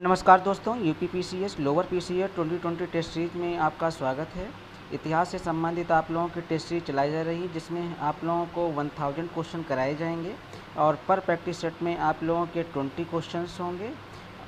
नमस्कार दोस्तों, UP PCS lower PCS 2020 test series में आपका स्वागत है। इतिहास से संबंधित आप लोगों की टेस्ट सीरीज चलाई जा रही है, जिसमें आप लोगों को 1000 क्वेश्चन कराए जाएंगे और पर प्रैक्टिस सेट में आप लोगों के 20 क्वेश्चंस होंगे।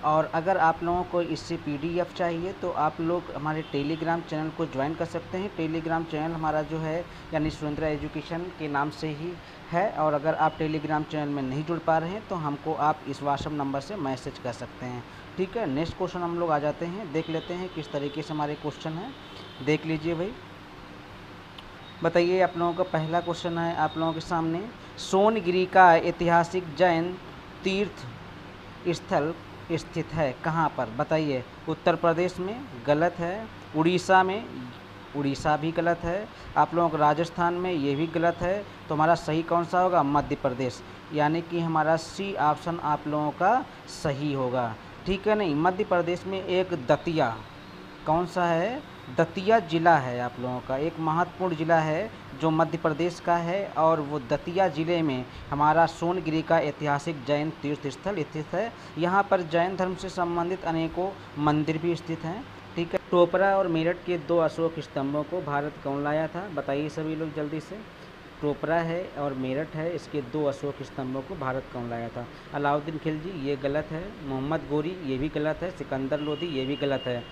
और अगर आप लोगों को इससे पीडीएफ चाहिए तो आप लोग हमारे टेलीग्राम चैनल को ज्वाइन कर सकते हैं। टेलीग्राम चैनल हमारा जो है यानी सुरेंद्र एजुकेशन के नाम से ही है। और अगर आप टेलीग्राम चैनल में नहीं जुड़ पा रहे हैं तो हमको आप इस व्हाट्सएप नंबर से मैसेज कर सकते हैं। ठीक है, नेक्स्ट क्वेश्चन हम लोग आ जाते हैं, देख लेते हैं किस तरीके से हमारे क्वेश्चन हैं। देख लीजिए भाई, बताइए। आप लोगों का पहला क्वेश्चन है आप लोगों के सामने, सोनगिरी का ऐतिहासिक जैन तीर्थ स्थल स्थित है कहाँ पर? बताइए। उत्तर प्रदेश में गलत है, उड़ीसा में, उड़ीसा भी गलत है, आप लोगों को राजस्थान में, ये भी गलत है। तो हमारा सही कौन सा होगा? मध्य प्रदेश, यानी कि हमारा सी ऑप्शन आप लोगों का सही होगा। ठीक है नहीं, मध्य प्रदेश में एक दतिया, कौन सा है? दतिया ज़िला है आप लोगों का, एक महत्वपूर्ण ज़िला है जो मध्य प्रदेश का है। और वो दतिया ज़िले में हमारा सोनगिरी का ऐतिहासिक जैन तीर्थ स्थल स्थित है। यहाँ पर जैन धर्म से संबंधित अनेकों मंदिर भी स्थित हैं। ठीक है। टोपरा और मेरठ के 2 अशोक स्तंभों को भारत कौन लाया था? बताइए सभी लोग जल्दी से। टोपरा है और मेरठ है, इसके 2 अशोक स्तंभों को भारत कौन लाया था? अलाउद्दीन खिलजी, ये गलत है। मोहम्मद गोरी, ये भी गलत है। सिकंदर लोदी, ये भी गलत है।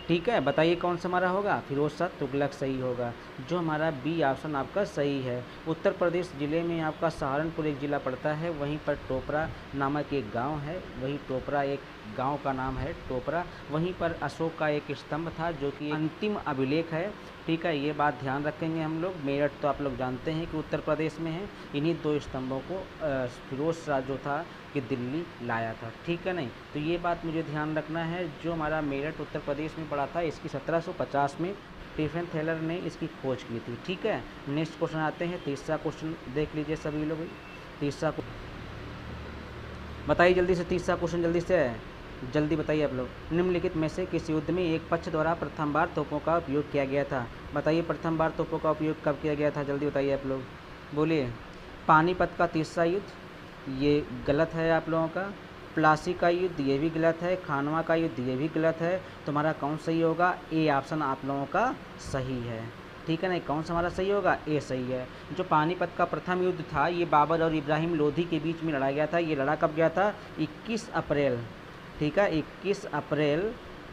ठीक है, बताइए कौन सा हमारा होगा? फिरोज शाह तुगलक सही होगा, जो हमारा बी ऑप्शन आपका सही है। उत्तर प्रदेश ज़िले में आपका सहारनपुर एक ज़िला पड़ता है, वहीं पर टोपरा नामक एक गांव है, वही टोपरा एक गांव का नाम है टोपरा। वहीं पर अशोक का एक स्तंभ था जो कि अंतिम अभिलेख है। ठीक है, ये बात ध्यान रखेंगे हम लोग। मेरठ तो आप लोग जानते हैं कि उत्तर प्रदेश में है। इन्हीं 2 स्तंभों को फिरोज शाह जो था कि दिल्ली लाया था। ठीक है नहीं, तो ये बात मुझे ध्यान रखना है। जो हमारा मेरठ उत्तर प्रदेश में पड़ा था, इसकी 1750 में स्टीफन थेलर ने इसकी खोज की थी। ठीक है, नेक्स्ट क्वेश्चन आते हैं, तीसरा क्वेश्चन देख लीजिए सभी लोग। तीसरा बताइए जल्दी से, तीसरा क्वेश्चन जल्दी से, जल्दी बताइए आप लोग। निम्नलिखित में से किस युद्ध में एक पक्ष द्वारा प्रथम बार तोपों का उपयोग किया गया था? बताइए प्रथम बार तोपों का उपयोग कब किया गया था? जल्दी बताइए आप लोग, बोलिए। पानीपत का तीसरा युद्ध, ये गलत है आप लोगों का। प्लासी का युद्ध, ये भी गलत है। खानवा का युद्ध, ये भी गलत है। तुम्हारा कौन सही होगा? ए ऑप्शन आप लोगों का सही है। ठीक है ना, कौन सा हमारा सही होगा? ए सही है। जो पानीपत का प्रथम युद्ध था, ये बाबर और इब्राहिम लोधी के बीच में लड़ा गया था। ये लड़ा कब गया था? 21 अप्रैल। ठीक है, 21 अप्रैल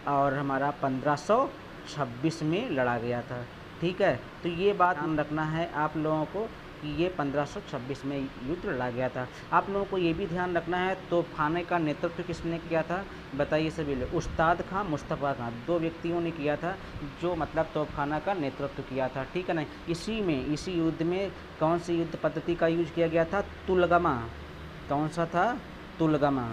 और हमारा 1526 में लड़ा गया था। ठीक है, तो ये बात ध्यान रखना है आप लोगों को कि ये 1526 में युद्ध लड़ा गया था। आप लोगों को ये भी ध्यान रखना है तोपखाने का नेतृत्व किसने किया था? बताइए सभी लोग। उस्ताद खां, मुस्तफ़ा खां, 2 व्यक्तियों ने किया था जो मतलब तोपखाना का नेतृत्व किया था। ठीक है ना, इसी युद्ध में कौन सी युद्ध पद्धति का यूज किया गया था? तुलगमा। कौन सा था? तुलगमा।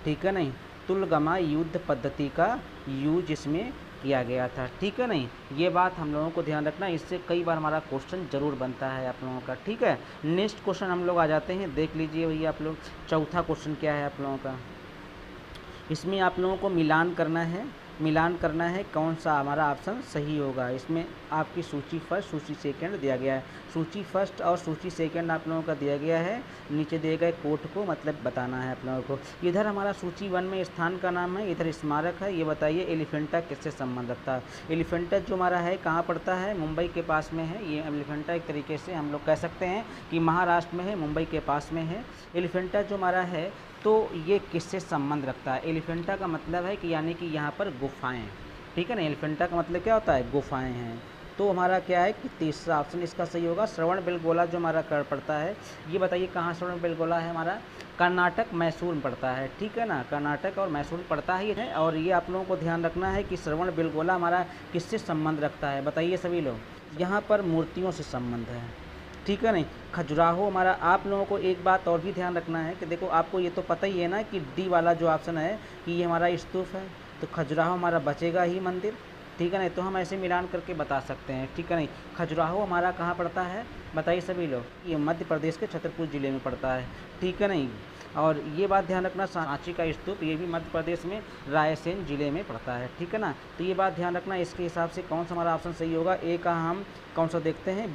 ठीक है नहीं, तुलगमा युद्ध पद्धति का यूज इसमें किया गया था। ठीक है नहीं, ये बात हम लोगों को ध्यान रखना, इससे कई बार हमारा क्वेश्चन जरूर बनता है आप लोगों का। ठीक है, नेक्स्ट क्वेश्चन हम लोग आ जाते हैं, देख लीजिए भैया आप लोग। चौथा क्वेश्चन क्या है आप लोगों का? इसमें आप लोगों को मिलान करना है, कौन सा हमारा ऑप्शन सही होगा। इसमें आपकी सूची फर्स्ट, सूची सेकंड दिया गया है। सूची फर्स्ट और सूची सेकंड आप लोगों का दिया गया है, नीचे दिए गए कोट को मतलब बताना है आप लोगों को। इधर हमारा सूची 1 में स्थान का नाम है, इधर स्मारक है। ये बताइए एलिफेंटा किससे संबंध रखता है? एलिफेंटा जो हमारा है कहाँ पड़ता है? मुंबई के पास में है। ये एलिफेंटा एक तरीके से हम लोग कह सकते हैं कि महाराष्ट्र में है, मुंबई के पास में है। एलिफेंटा जो हमारा है तो ये किससे संबंध रखता है? एलिफेंटा का मतलब है कि यानी कि यहाँ पर गुफाएं। ठीक है ना, एलिफेंटा का मतलब क्या होता है? गुफाएं हैं। तो हमारा क्या है कि तीसरा ऑप्शन इसका सही होगा। श्रवणबेलगोला जो हमारा कर पड़ता है, ये बताइए कहाँ श्रवणबेलगोला है हमारा? कर्नाटक, मैसूर में पड़ता है। ठीक है ना, कर्नाटक और मैसूर में पड़ता ही है। और ये आप लोगों को ध्यान रखना है कि श्रवणबेलगोला हमारा किससे संबंध रखता है? बताइए सभी लोग। यहाँ पर मूर्तियों से संबंध है। ठीक है नहीं, खजुराहो हमारा। आप लोगों को एक बात और भी ध्यान रखना है कि देखो आपको ये तो पता ही है ना कि डी वाला जो ऑप्शन है कि ये हमारा स्तूप है, तो खजुराहो हमारा बचेगा ही मंदिर। ठीक है नहीं, तो हम ऐसे मिलान करके बता सकते हैं। ठीक है नहीं, खजुराहो हमारा कहाँ पड़ता है? बताइए सभी लोग। ये मध्य प्रदेश के छतरपुर ज़िले में पड़ता है। ठीक है नहीं, और ये बात ध्यान रखना, सांची का स्तूप ये भी मध्य प्रदेश में रायसेन जिले में पड़ता है। ठीक है ना, तो ये बात ध्यान रखना। इसके हिसाब से कौन सा हमारा ऑप्शन सही होगा? ए का हम कौन सा देखते हैं?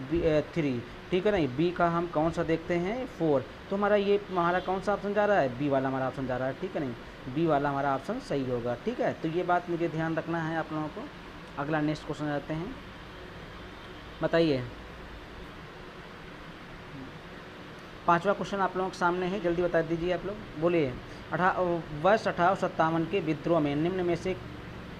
3। ठीक है ना, बी का हम कौन सा देखते हैं? 4। तो हमारा ये हमारा कौन सा ऑप्शन जा रहा है? बी वाला हमारा ऑप्शन जा रहा है। ठीक है नहीं, बी वाला हमारा ऑप्शन सही होगा। ठीक है, तो ये बात मुझे ध्यान रखना है आप लोगों को। अगला नेक्स्ट क्वेश्चन आते हैं, बताइए। पांचवा क्वेश्चन आप लोगों के सामने है, जल्दी बता दीजिए आप लोग, बोलिए। वर्ष 1857 के विद्रोह में निम्न में से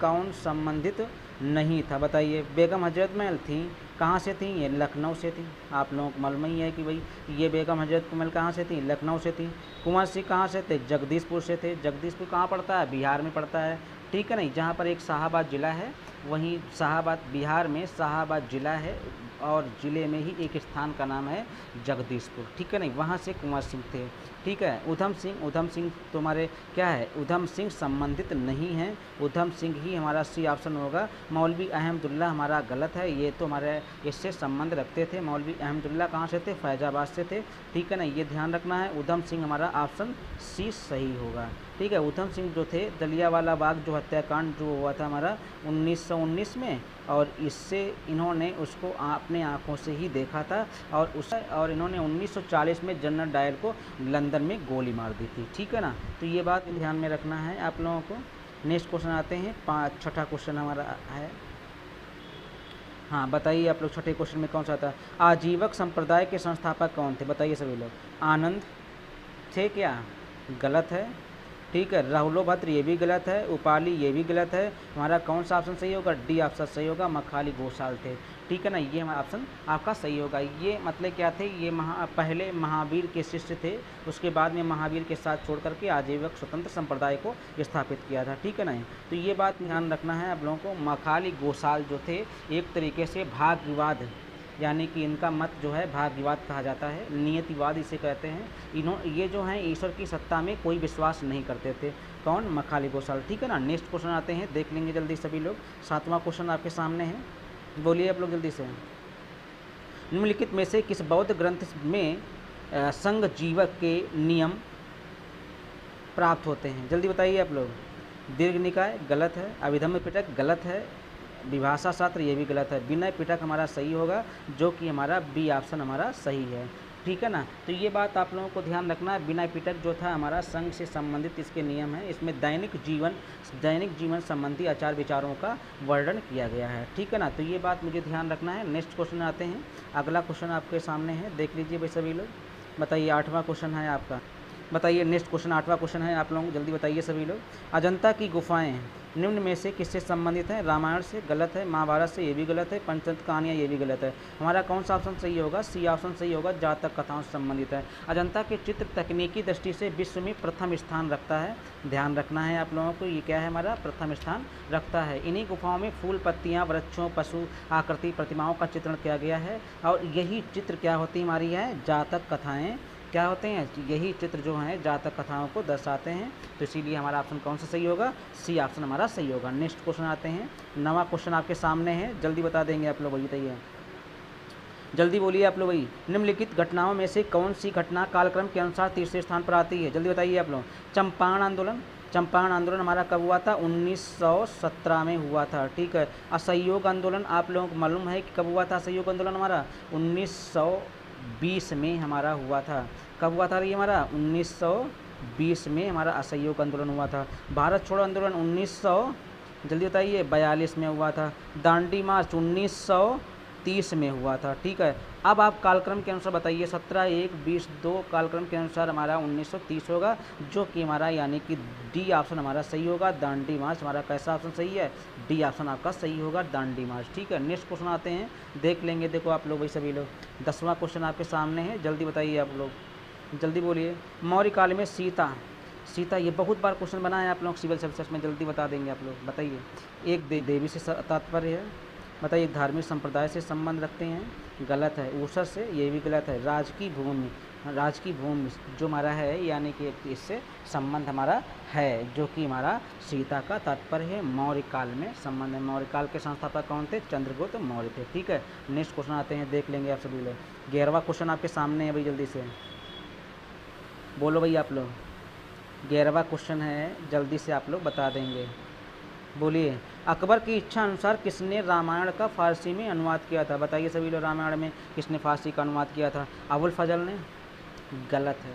कौन संबंधित नहीं था, बताइए। बेगम हजरत महल थी, कहाँ से थी, ये लखनऊ से थी। आप लोगों को मालूम ही है कि भाई ये बेगम हजरत महल कहाँ से थी, लखनऊ से थी। कुंवर सिंह कहाँ से थे, जगदीशपुर से थे। जगदीशपुर कहाँ पड़ता है, बिहार में पड़ता है। ठीक है, नहीं, जहाँ पर एक शाहाबाद ज़िला है, वहीं शाहाबाद बिहार में शाहाबाद ज़िला है और ज़िले में ही एक स्थान का नाम है जगदीशपुर। ठीक है, नहीं, वहाँ से कुंवर सिंह थे। ठीक है, उधम सिंह तुम्हारे क्या है, उधम सिंह संबंधित नहीं है, उधम सिंह ही हमारा सी ऑप्शन होगा। मौलवी अहमदुल्ला हमारा गलत है, ये तो हमारे इससे संबंध रखते थे। मौलवी अहमदुल्ला कहाँ से थे, फैजाबाद से थे। ठीक है ना, ये ध्यान रखना है। उधम सिंह हमारा ऑप्शन सी सही होगा। ठीक है, उधम सिंह जो थे, जलियांवाला बाग जो हत्याकांड जो हुआ था हमारा 1919 में, और इससे इन्होंने उसको अपने आँखों से ही देखा था, और इन्होंने 1940 में जनरल डायर को लंदन में गोली मार दी थी। ठीक है ना, तो ये बात ध्यान में रखना है आप लोगों को। नेक्स्ट क्वेश्चन आते हैं, छठा क्वेश्चन हमारा है। हाँ, बताइए आप लोग, छठे क्वेश्चन में कौन सा था। आजीवक संप्रदाय के संस्थापक कौन थे, बताइए सभी लोग। आनंद थे क्या, गलत है। ठीक है, राहुलोभद्र ये भी गलत है। उपाली ये भी गलत है। हमारा कौन सा ऑप्शन सही होगा, डी ऑप्शन सही होगा, मखाली घोषाल थे। ठीक है ना, ये हमारा ऑप्शन आपका सही होगा। ये मतलब क्या थे, ये पहले महावीर के शिष्य थे, उसके बाद में महावीर के साथ छोड़ करके आजीवक स्वतंत्र संप्रदाय को स्थापित किया था। ठीक है ना, तो ये बात ध्यान रखना है आप लोगों को। मखाली घोषाल जो थे, एक तरीके से भाग विवाद, यानी कि इनका मत जो है भाग्यवाद कहा जाता है, नियतिवाद इसे कहते हैं। ये जो हैं ईश्वर की सत्ता में कोई विश्वास नहीं करते थे। कौन, मखाली घोषाल। ठीक है ना, नेक्स्ट क्वेश्चन आते हैं, देख लेंगे जल्दी सभी लोग। सातवां क्वेश्चन आपके सामने है, बोलिए आप लोग जल्दी से। निम्नलिखित में से किस बौद्ध ग्रंथ में संघ जीवक के नियम प्राप्त होते हैं, जल्दी बताइए आप लोग। दीर्घ निकाय गलत है, अभिधम्म पिटक गलत है, विभाषा शास्त्र ये भी गलत है। विनय पिटक हमारा सही होगा, जो कि हमारा बी ऑप्शन हमारा सही है। ठीक है ना, तो ये बात आप लोगों को ध्यान रखना है। विनय पिटक जो था हमारा संघ से संबंधित इसके नियम है, इसमें दैनिक जीवन संबंधी आचार विचारों का वर्णन किया गया है। ठीक है ना, तो ये बात मुझे ध्यान रखना है। नेक्स्ट क्वेश्चन आते हैं, अगला क्वेश्चन आपके सामने है, देख लीजिए भाई सभी लोग। बताइए, आठवां क्वेश्चन है आपका, बताइए। नेक्स्ट क्वेश्चन आठवां क्वेश्चन है, आप लोग जल्दी बताइए सभी लोग। अजंता की गुफाएं निम्न में से किससे संबंधित हैं, रामायण से, गलत है। महाभारत से, ये भी गलत है। पंचतंत्र कहानियाँ, ये भी गलत है। हमारा कौन सा ऑप्शन सही होगा, सी ऑप्शन सही होगा, जातक कथाओं से संबंधित है। अजंता के चित्र तकनीकी दृष्टि से विश्व में प्रथम स्थान रखता है, ध्यान रखना है आप लोगों को। ये क्या है, हमारा प्रथम स्थान रखता है। इन्हीं गुफाओं में फूल, पत्तियाँ, वृक्षों, पशु आकृति प्रतिमाओं का चित्रण किया गया है, और यही चित्र क्या होती हमारी है, जातक कथाएँ क्या होते हैं, यही चित्र जो हैं जातक कथाओं को दर्शाते हैं। तो इसीलिए हमारा ऑप्शन कौन सा सही होगा, सी ऑप्शन हमारा सही होगा। नेक्स्ट क्वेश्चन आते हैं, नवा क्वेश्चन आपके सामने है, जल्दी बता देंगे आप लोग, बताइए जल्दी बोलिए आप लोग भाई। निम्नलिखित घटनाओं में से कौन सी घटना कालक्रम के अनुसार तीसरे स्थान पर आती है, जल्दी बताइए आप लोग। चंपारण आंदोलन हमारा कब हुआ था, 1917 में हुआ था। ठीक है, असहयोग आंदोलन आप लोगों को मालूम है कि कब हुआ था, असहयोग आंदोलन हमारा 1920 में हमारा हुआ था। कब हुआ था ये हमारा, 1920 में हमारा असहयोग आंदोलन हुआ था। भारत छोड़ो आंदोलन 1900 जल्दी बताइए 42 में हुआ था। दांडी मार्च 1930 में हुआ था। ठीक है, अब आप कालक्रम के अनुसार बताइए, 17/1/20/2 कालक्रम के अनुसार हमारा 1930 होगा, जो कि हमारा यानी कि डी ऑप्शन हमारा सही होगा। दांडी मार्च हमारा कैसा ऑप्शन सही है, डी ऑप्शन आपका सही होगा, दांडी मार्च। ठीक है, नेक्स्ट क्वेश्चन आते हैं, देख लेंगे। देखो आप लोग भाई सभी लोग, 10वां क्वेश्चन आपके सामने है, जल्दी बताइए आप लोग, जल्दी बोलिए। मौर्य काल में सीता, ये बहुत बार क्वेश्चन बना है आप लोग सिविल सर्विसेज में, जल्दी बता देंगे आप लोग, बताइए। एक देवी से तात्पर्य है, बताइए। धार्मिक संप्रदाय से संबंध रखते हैं, गलत है। ऊषर से, ये भी गलत है। राजकीय भूमि जो हमारा है, यानी कि इससे संबंध हमारा है, जो कि हमारा सीता का तात्पर्य है। मौर्य काल में संबंध है। मौर्य काल के संस्थापक कौन थे, चंद्रगुप्त मौर्य थे। ठीक है, नेक्स्ट क्वेश्चन आते हैं, देख लेंगे आप सभी लोग। 11वां क्वेश्चन आपके सामने है भाई, जल्दी से बोलो भाई आप लोग। 11वां क्वेश्चन है, जल्दी से आप लोग बता देंगे, बोलिए। अकबर की इच्छा अनुसार किसने रामायण का फारसी में अनुवाद किया था, बताइए सभी लोग। रामायण में किसने फारसी का अनुवाद किया था, अबुल फजल ने, गलत है।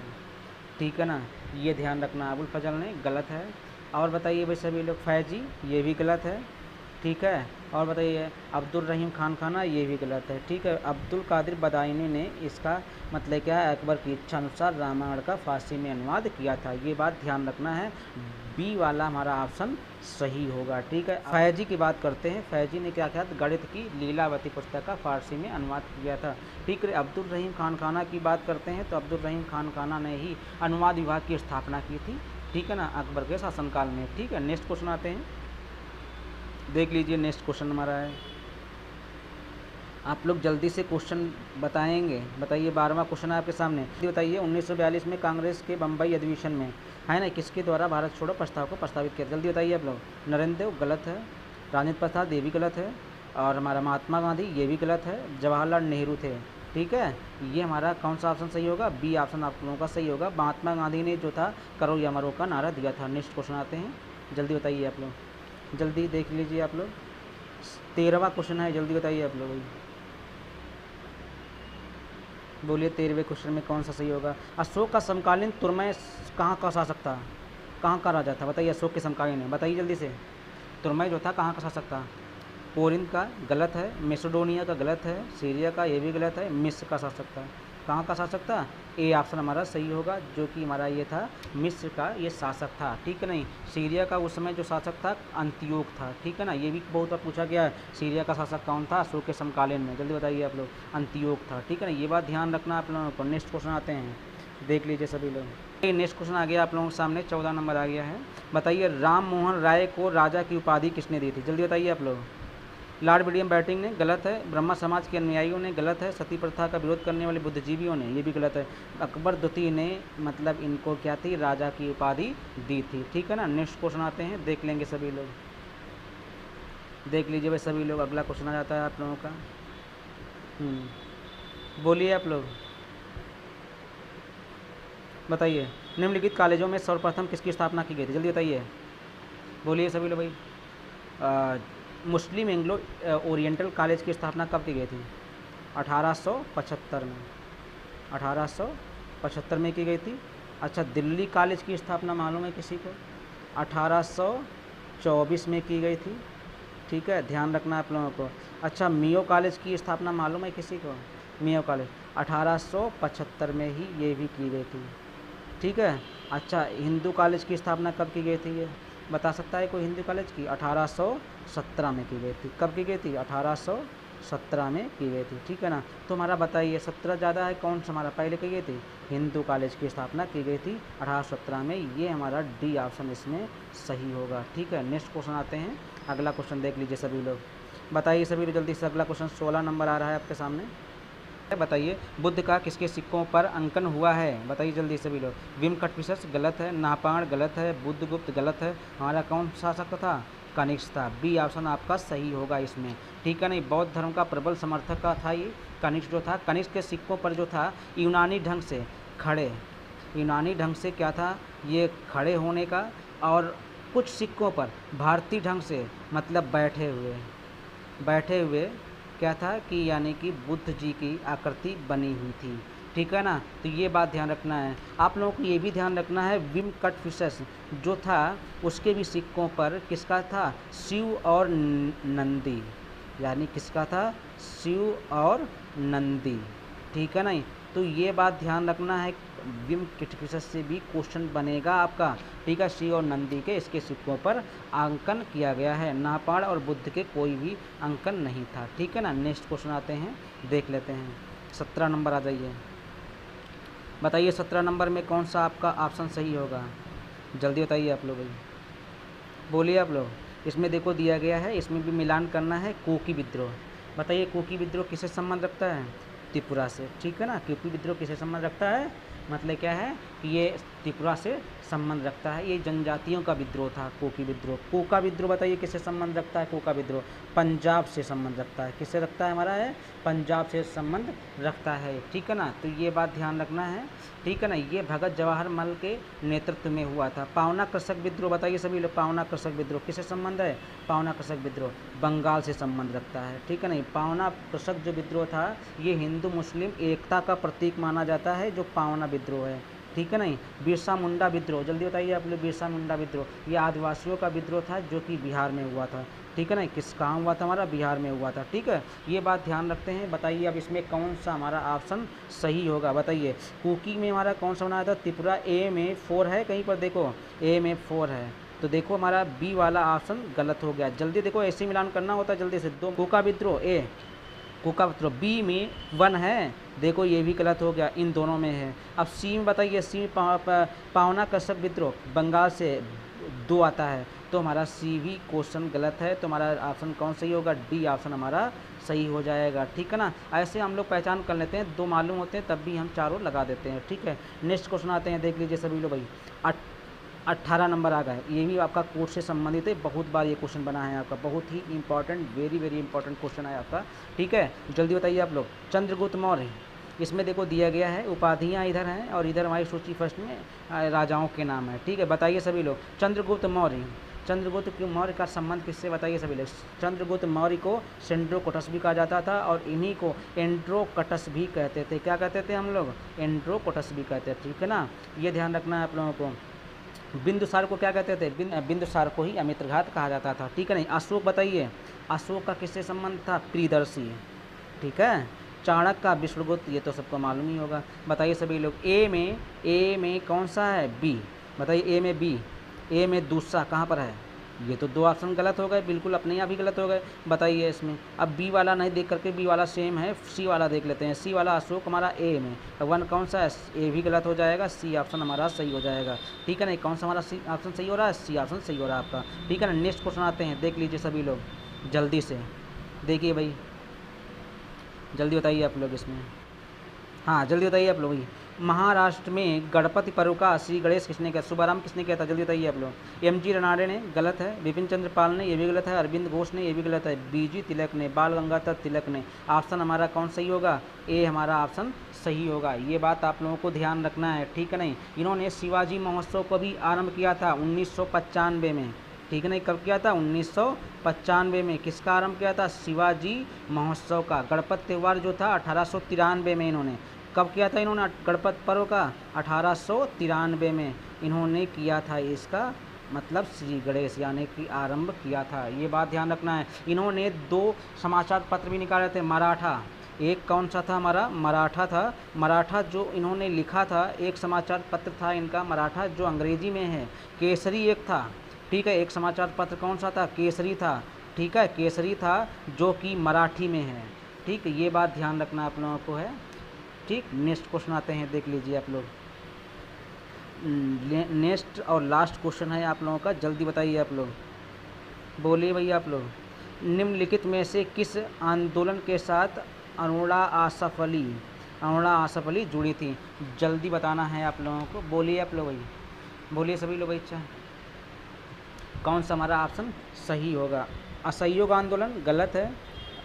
ठीक है ना, ये ध्यान रखना। अबुल फजल ने गलत है। और बताइए भाई सभी लोग, फैजी ये भी गलत है, ठीक है। और बताइए अब्दुल रहीम खान खाना, ये भी गलत है, ठीक है। अब्दुल कादिर बदायूनी ने इसका मतलब क्या है, अकबर की इच्छा अनुसार रामायण का फारसी में अनुवाद किया था। ये बात ध्यान रखना है, बी वाला हमारा ऑप्शन सही होगा, ठीक है। फैजी की बात करते हैं। फैजी ने क्या किया, गणित की लीलावती पुस्तक का फारसी में अनुवाद किया था, ठीक है। अब्दुल रहीम खान खाना की बात करते हैं, तो अब्दुल रहीम खान खाना ने ही अनुवाद विभाग की स्थापना की थी, ठीक है ना, अकबर के शासनकाल में, ठीक है। नेक्स्ट क्वेश्चन आते हैं, देख लीजिए नेक्स्ट क्वेश्चन हमारा है। आप लोग जल्दी से क्वेश्चन बताएंगे। बताइए 12वां क्वेश्चन है आपके सामने। बताइए 1942 में कांग्रेस के बम्बई अधिवेशन में, है ना, किसके द्वारा भारत छोड़ो प्रस्ताव को प्रस्तावित किया? जल्दी बताइए आप लोग। नरेंद्र देव गलत है, राजेंद्र प्रसाद ये भी गलत है, और हमारा महात्मा गांधी ये भी गलत है, जवाहरलाल नेहरू थे, ठीक है। ये हमारा कौन सा ऑप्शन सही होगा? बी ऑप्शन आप लोगों का सही होगा। महात्मा गांधी ने जो था करो या मरो का नारा दिया था। नेक्स्ट क्वेश्चन आते हैं, जल्दी बताइए आप लोग, जल्दी देख लीजिए आप लोग। 13वां क्वेश्चन है, जल्दी बताइए आप लोग, बोलिए 13वें क्वेश्चन में कौन सा सही होगा? अशोक का समकालीन तुर्मय कहाँ का शासक था? कहाँ का राजा था? बताइए अशोक के समकालीन है, बताइए जल्दी से। तुर्मय जो था कहाँ का शासक था? कोरिंथ का गलत है, मैसेडोनिया का गलत है, सीरिया का ये भी गलत है, मिस्र का शासक था। कहाँ का शासक था? ए ऑप्शन हमारा सही होगा, जो कि हमारा ये था मिस्र का ये शासक था, ठीक है। नहीं, सीरिया का उस समय जो शासक था अंतियोक था, ठीक है ना। ये भी बहुत बार पूछा गया है, सीरिया का शासक कौन था अशोक के समकालीन में? जल्दी बताइए आप लोग। अंतियोक था, ठीक है ना। ये बात ध्यान रखना आप लोगों को। नेक्स्ट क्वेश्चन आते हैं, देख लीजिए सभी लोग। नेक्स्ट क्वेश्चन आ गया आप लोगों के सामने, 14 नंबर आ गया है। बताइए राम मोहन राय को राजा की उपाधि किसने दी थी? जल्दी बताइए आप लोग। लॉर्ड विलियम बेंटिंक ने गलत है, ब्रह्मा समाज के अनुयायियों ने गलत है, सती प्रथा का विरोध करने वाले बुद्धिजीवियों ने, ये भी गलत है। अकबर द्वितीय ने मतलब इनको क्या थी, राजा की उपाधि दी थी, ठीक है ना। नेक्स्ट क्वेश्चन आते हैं, देख लेंगे सभी लोग, देख लीजिए भाई सभी लोग। अगला क्वेश्चन आ जाता है आप लोगों का, बोलिए आप लोग, बताइए। निम्नलिखित कॉलेजों में सर्वप्रथम किसकी स्थापना की गई थी? जल्दी बताइए, बोलिए सभी लोग भाई। मुस्लिम एंग्लो ओरिएंटल कॉलेज की स्थापना कब की गई थी? 1875 में, 1875 में की गई थी। अच्छा, दिल्ली कॉलेज की स्थापना मालूम है किसी को? 1824 में की गई थी, ठीक है, ध्यान रखना आप लोगों को। अच्छा, मियो कॉलेज की स्थापना मालूम है किसी को? मियो कॉलेज 1875 में ही ये भी की गई थी, ठीक है। अच्छा, हिंदू कॉलेज की स्थापना कब की गई थी? ये बता सकता है कोई हिंदू कॉलेज की? 1817 में की गई थी। कब की गई थी? 1817 में की गई थी, ठीक है ना। तो हमारा बताइए 17 ज़्यादा है, कौन सा हमारा पहले की गई थी? हिंदू कॉलेज की स्थापना की गई थी 1817 में। ये हमारा डी ऑप्शन इसमें सही होगा, ठीक है। नेक्स्ट क्वेश्चन आते हैं, अगला क्वेश्चन देख लीजिए सभी लोग। बताइए सभी लोग जल्दी से, अगला क्वेश्चन 16 नंबर आ रहा है आपके सामने। बताइए बुद्ध का किसके सिक्कों पर अंकन हुआ है? बताइए जल्दी सभी लोग। विमकटफिशस गलत है, नापाण गलत है, बुद्धगुप्त गलत है, हमारा कौन शासक था? कनिष्क था। बी ऑप्शन आपका सही होगा इसमें, ठीक है। नहीं, बौद्ध धर्म का प्रबल समर्थक का था ये कनिष्क जो था। कनिष्क के सिक्कों पर जो था यूनानी ढंग से खड़े, यूनानी ढंग से क्या था ये खड़े होने का, और कुछ सिक्कों पर भारतीय ढंग से मतलब बैठे हुए क्या था कि यानी कि बुद्ध जी की आकृति बनी हुई थी, ठीक है ना। तो ये बात ध्यान रखना है आप लोगों को। ये भी ध्यान रखना है विमकटफिशस जो था उसके भी सिक्कों पर किसका था? शिव और नंदी, यानी किसका था? शिव और नंदी, ठीक है ना। तो ये बात ध्यान रखना है, विमकटफिशस से भी क्वेश्चन बनेगा आपका, ठीक है। शिव और नंदी के इसके सिक्कों पर अंकन किया गया है, नापाण और बुद्ध के कोई भी अंकन नहीं था, ठीक है ना। नेक्स्ट क्वेश्चन आते हैं, देख लेते हैं। 17 नंबर आ जाइए। बताइए 17 नंबर में कौन सा आपका ऑप्शन सही होगा? जल्दी बताइए आप लोग, बोलिए आप लोग। इसमें देखो दिया गया है, इसमें भी मिलान करना है। कोकी विद्रोह, बताइए कोकी विद्रोह किससे संबंध रखता है? त्रिपुरा से, ठीक है ना। कोकी विद्रोह किससे संबंध रखता है? मतलब क्या है कि ये त्रिपुरा से संबंध रखता है। ये जनजातियों का विद्रोह था कोकी विद्रोह। कोका विद्रोह बताइए किससे संबंध रखता है? कोका विद्रोह पंजाब से संबंध रखता है। किससे रखता है हमारा? है पंजाब से संबंध रखता है, ठीक है ना। तो ये बात ध्यान रखना है, ठीक है ना। ये भगत जवाहर मल के नेतृत्व में हुआ था। पावना कृषक विद्रोह बताइए सभी लोग। पावना कृषक विद्रोह किससे संबंध है? पावना कृषक विद्रोह बंगाल से संबंध रखता है, ठीक है ना। पावना कृषक जो विद्रोह था ये हिंदू मुस्लिम एकता का प्रतीक माना जाता है, जो पावना विद्रोह है, ठीक है नहीं। बिरसा मुंडा विद्रोह, जल्दी बताइए आप लोग। बिरसा मुंडा विद्रोह ये आदिवासियों का विद्रोह था जो कि बिहार में हुआ था, ठीक है ना। किस कहाँ हुआ था, हमारा बिहार में हुआ था, ठीक है। ये बात ध्यान रखते हैं। बताइए अब इसमें कौन सा हमारा ऑप्शन सही होगा, बताइए। कुकी में हमारा कौन सा बनाया था, त्रिपुरा। ए में 4 है कहीं पर, देखो ए में 4 है, तो देखो हमारा बी वाला ऑप्शन गलत हो गया। जल्दी देखो, ऐसे मिलान करना होता है जल्दी से। दो कुका विद्रोह ए, कुका विद्रोह बी में 1 है, देखो ये भी गलत हो गया, इन दोनों में है। अब सी में बताइए, सी में पावना कश्यप विद्रोह बंगाल से 2 आता है, तो हमारा सी भी क्वेश्चन गलत है। तो हमारा ऑप्शन कौन सही होगा, डी ऑप्शन हमारा सही हो जाएगा, ठीक है ना। ऐसे हम लोग पहचान कर लेते हैं, 2 मालूम होते हैं तब भी हम चारों लगा देते हैं, ठीक है। नेक्स्ट क्वेश्चन आते हैं, देख लीजिए सभी लोग भाई। 18 नंबर आ गए, ये भी आपका कोर्स से संबंधित है, बहुत बार ये क्वेश्चन बना है आपका, बहुत ही important, very very important question है आपका, ठीक है। जल्दी बताइए आप लोग। चंद्रगुप्त मौर्य, इसमें देखो दिया गया है, उपाधियाँ इधर हैं और इधर हमारी सूची फर्स्ट में राजाओं के नाम है, ठीक है। बताइए सभी लोग। चंद्रगुप्त मौर्य, चंद्रगुप्त मौर्य का संबंध किससे, बताइए सभी लोग। चंद्रगुप्त मौर्य को सेंड्रोकोटस भी कहा जाता था और इन्हीं को एंड्रोकटस भी कहते थे। क्या कहते थे हम लोग, एंड्रोकोटस भी कहते थे, ठीक है ना। ये ध्यान रखना है आप लोगों को। बिंदुसार को क्या कहते थे, बिंदुसार को ही अमित्रघात कहा जाता था, ठीक है नहीं। अशोक बताइए, अशोक का किससे संबंध था, प्रियदर्शी, ठीक है। चाणक्य का विष्णुगुप्त, ये तो सबको मालूम ही होगा। बताइए सभी लोग। ए में कौन सा है, बी, बताइए। ए में बी, ए में दूसरा कहाँ पर है, ये तो 2 ऑप्शन गलत हो गए, बिल्कुल अपने आप ही गलत हो गए। बताइए इसमें। अब बी वाला नहीं देख करके, बी वाला सेम है, सी वाला देख लेते हैं। सी वाला अशोक हमारा ए में, 1 कौन सा है, ए भी गलत हो जाएगा, सी ऑप्शन हमारा सही हो जाएगा, ठीक है नहीं। कौन सा हमारा सी ऑप्शन सही हो रहा है, सी ऑप्शन सही हो रहा है आपका, ठीक है ना। नेक्स्ट क्वेश्चन आते हैं, देख लीजिए सभी लोग जल्दी से, देखिए भाई जल्दी बताइए आप लोग इसमें। हाँ जल्दी बताइए आप लोग। महाराष्ट्र में गणपति पर्व का श्री गणेश किसने किया, शुभारंभ किसने किया था, जल्दी बताइए आप लोग। एम.जी. रनाडे ने, गलत है। बिपिन चंद्र पाल ने, ये भी गलत है। अरविंद घोष ने, ये भी गलत है। बी.जी. तिलक ने, बाल गंगाधर तिलक ने। ऑप्शन हमारा कौन सही होगा, ए हमारा ऑप्शन सही होगा। ये बात आप लोगों को ध्यान रखना है, ठीक है नहीं। इन्होंने शिवाजी महोत्सव को भी आरंभ किया था 1995 में, ठीक है नहीं। कब किया था, 1995 में। किसका आरंभ किया था, शिवाजी महोत्सव का। गणपति त्यौहार जो था 1893 में इन्होंने, कब किया था इन्होंने गणपति पर्व का, 1893 में इन्होंने किया था। इसका मतलब श्री गणेश यानी कि आरंभ किया था, ये बात ध्यान रखना है। इन्होंने 2 समाचार पत्र भी निकाले थे, मराठा, एक कौन सा था हमारा, मराठा था। मराठा जो इन्होंने लिखा था, एक समाचार पत्र था इनका मराठा, जो अंग्रेजी में है। केसरी एक था, ठीक है। एक समाचार पत्र कौन सा था, केसरी था, ठीक है, केसरी था जो कि मराठी में है, ठीक है। ये बात ध्यान रखना आप लोगों को है, ठीक। नेक्स्ट क्वेश्चन आते हैं, देख लीजिए आप लोग। नेक्स्ट और लास्ट क्वेश्चन है आप लोगों का, जल्दी बताइए आप लोग, बोलिए भैया आप लोग। निम्नलिखित में से किस आंदोलन के साथ अरुणा आसफ अली जुड़ी थी, जल्दी बताना है आप लोगों को। बोलिए आप लोग भाई, बोलिए सभी लोग भाई। अच्छा कौन सा हमारा ऑप्शन सही होगा, असहयोग आंदोलन गलत है,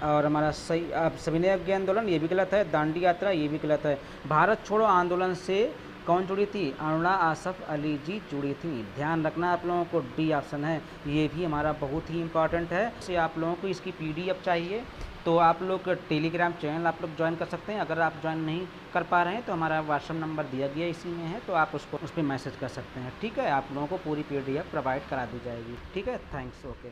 और हमारा सही सविनय अवज्ञा आंदोलन ये भी गलत है, दांडी यात्रा ये भी गलत है। भारत छोड़ो आंदोलन से कौन जुड़ी थी, अरुणा आसफ अली जी जुड़ी थी। ध्यान रखना आप लोगों को, डी ऑप्शन है, ये भी हमारा बहुत ही इंपॉर्टेंट है। से आप लोगों को इसकी PDF चाहिए तो आप लोग टेलीग्राम चैनल आप लोग ज्वाइन कर सकते हैं। अगर आप ज्वाइन नहीं कर पा रहे हैं तो हमारा व्हाट्सअप नंबर दिया गया इसी में है, तो आप उस पर मैसेज कर सकते हैं, ठीक है। आप लोगों को पूरी PDF प्रोवाइड करा दी जाएगी, ठीक है। Thanks, okay.